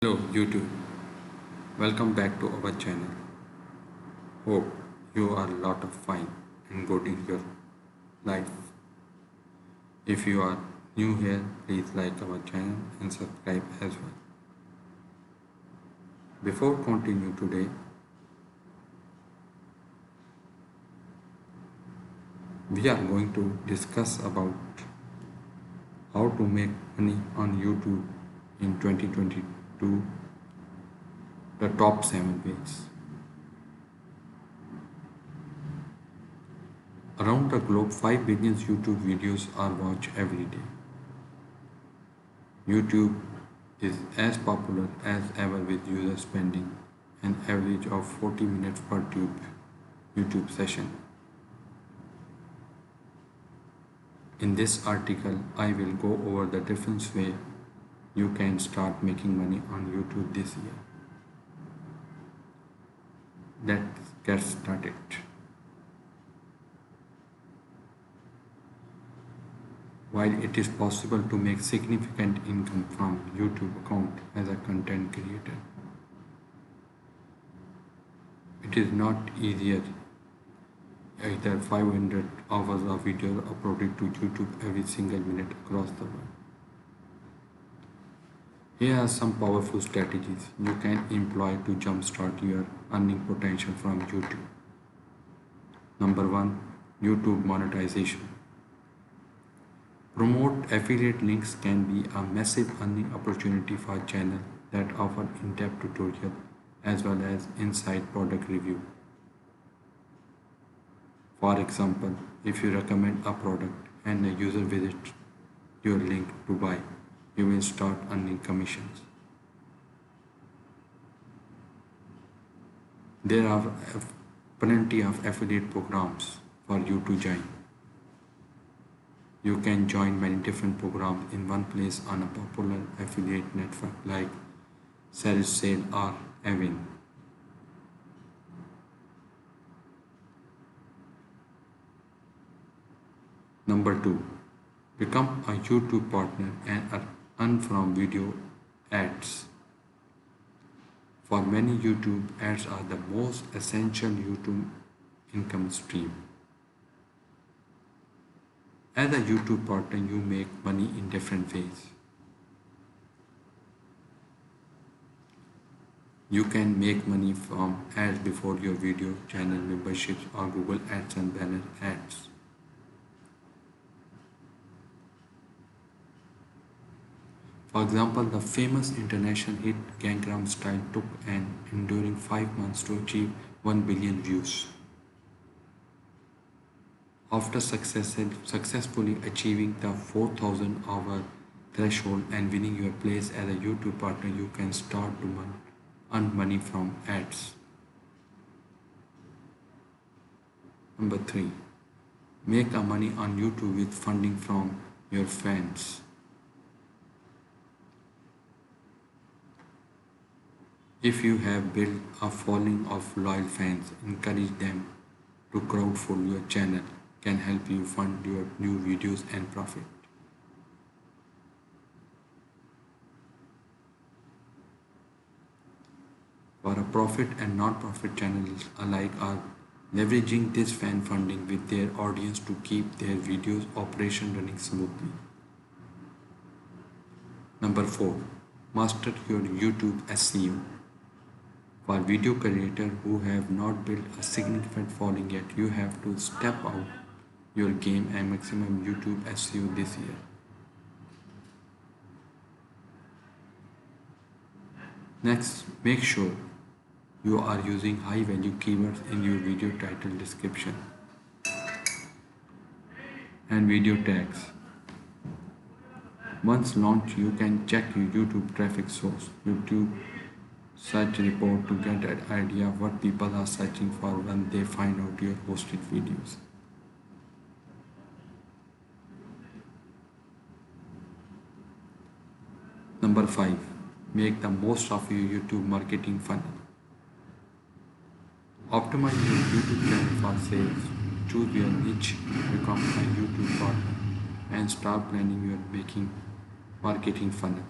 Hello YouTube, welcome back to our channel. Hope you are a lot of fun and good in your life. If you are new here, please like our channel and subscribe as well. Before continue today, we are going to discuss about how to make money on YouTube in 2022, the top 7 ways. Around the globe, 5 billion YouTube videos are watched every day. YouTube is as popular as ever with users spending an average of 40 minutes per YouTube session. In this article, I will go over the different ways you can start making money on YouTube this year. Let's get started. While it is possible to make significant income from YouTube account as a content creator, it is not easier. Either 500 hours of video uploaded to YouTube every single minute across the world. Here are some powerful strategies you can employ to jumpstart your earning potential from YouTube. Number 1. YouTube monetization. Promote affiliate links can be a massive earning opportunity for channels that offer in-depth tutorial as well as inside product review. For example, if you recommend a product and a user visits your link to buy, you will start earning commissions. There are plenty of affiliate programs for you to join. You can join many different programs in one place on a popular affiliate network like Sale or Avin. Number 2. Become a YouTube partner and earn from video ads. For many, YouTube ads are the most essential YouTube income stream. As a YouTube partner, you make money in different ways. You can make money from ads before your video, channel memberships, or Google Ads and banner ads. For example, the famous international hit Gangnam Style took an enduring 5 months to achieve 1 billion views. After successfully achieving the 4,000 hour threshold and winning your place as a YouTube partner, you can start to earn money from ads. Number 3. Make a money on YouTube with funding from your fans. If you have built a following of loyal fans, encourage them to crowdfund your channel can help you fund your new videos and profit. For a profit and non-profit channels alike are leveraging this fan funding with their audience to keep their videos operation running smoothly. Number 4. Master your YouTube SEO. For video creators who have not built a significant following yet, you have to step out your game and maximum YouTube SEO this year. Next, make sure you are using high value keywords in your video title description and video tags. Once launched, you can check your YouTube traffic source, YouTube search report to get an idea of what people are searching for when they find out your hosted videos. Number 5. Make the most of your YouTube marketing funnel. Optimize your YouTube channel for sales. Choose your niche, become a YouTube partner, and start planning your marketing funnel.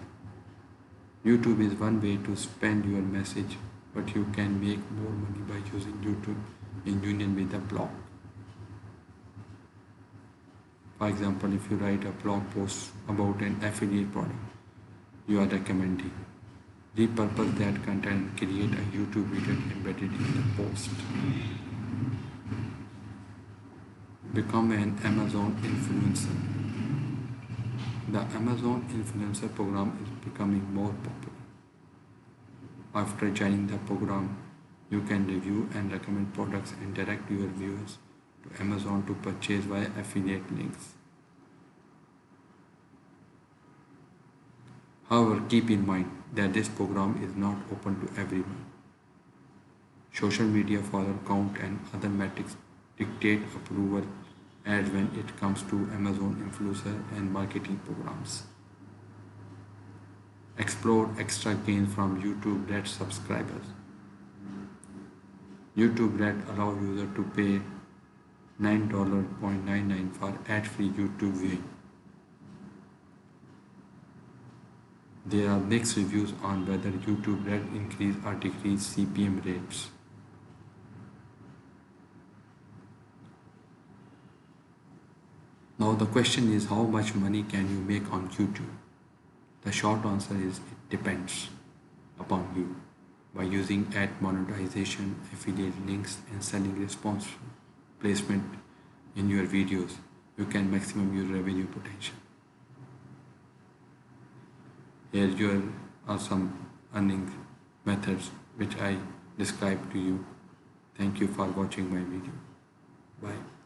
YouTube is one way to spend your message, but you can make more money by using YouTube in union with a blog. For example, if you write a blog post about an affiliate product you are recommending, repurpose that content and create a YouTube video embedded in the post. Become an Amazon influencer. The Amazon influencer program is becoming more popular. After joining the program, you can review and recommend products and direct your viewers to Amazon to purchase via affiliate links. However, keep in mind that this program is not open to everyone. Social media follower count and other metrics dictate approval as when it comes to Amazon influencer and marketing programs. Explore extra gains from YouTube Red subscribers. YouTube Red allows users to pay $9.99 for ad-free YouTube viewing. There are mixed reviews on whether YouTube Red increase or decrease CPM rates. Now the question is, how much money can you make on YouTube? The short answer is it depends upon you. By using ad monetization, affiliate links and selling response placement in your videos, you can maximum your revenue potential. Here are some earning methods which I described to you. Thank you for watching my video. Bye.